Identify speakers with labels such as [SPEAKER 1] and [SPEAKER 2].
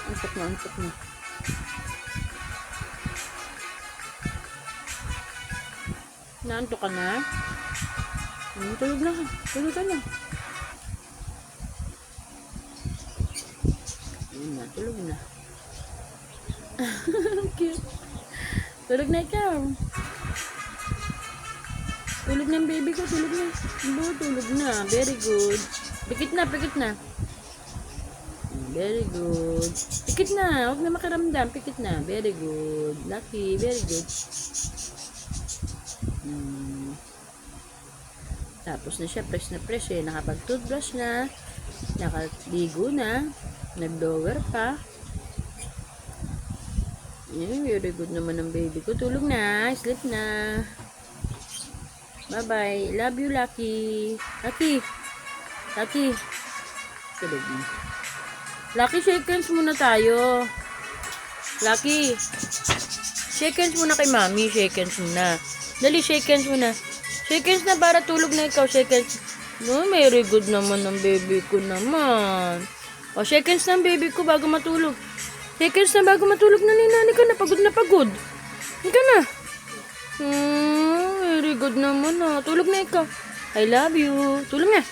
[SPEAKER 1] Antok na, antok na. Naantok ka na? Tulog na ka. Tulog ka na. Ayun na, tulog na. Cute. Tulog na ikaw. Tulog na yung baby ko. Tulog na. Tulog na. Very good. Pikit na, pikit na. Very good. Pikit na. Huwag na makiramdam. Pikit na. Very good. Lucky. Very good. Tapos na siya. Fresh na fresh eh. Nakapag-toothbrush na. Nakaligo na. Nag-blower pa. Very good naman ang baby ko. Tulog na. Sleep na. Bye-bye. Love you, Lucky. Lucky. Lucky. Tulog na. Lucky, shake hands muna tayo. Lucky. Shake hands muna kay Mami. Shake hands muna. Dali, shake hands muna. Shake hands na para tulog na ikaw. Shake hands. No, very good naman ang baby ko naman. O, shake hands na ang baby ko bago matulog. Shake hands na bago matulog na ni Nani ka na. Pagod na pagod. Ika na. Very good naman ah. Tulog na ikaw. I love you. Tulog na.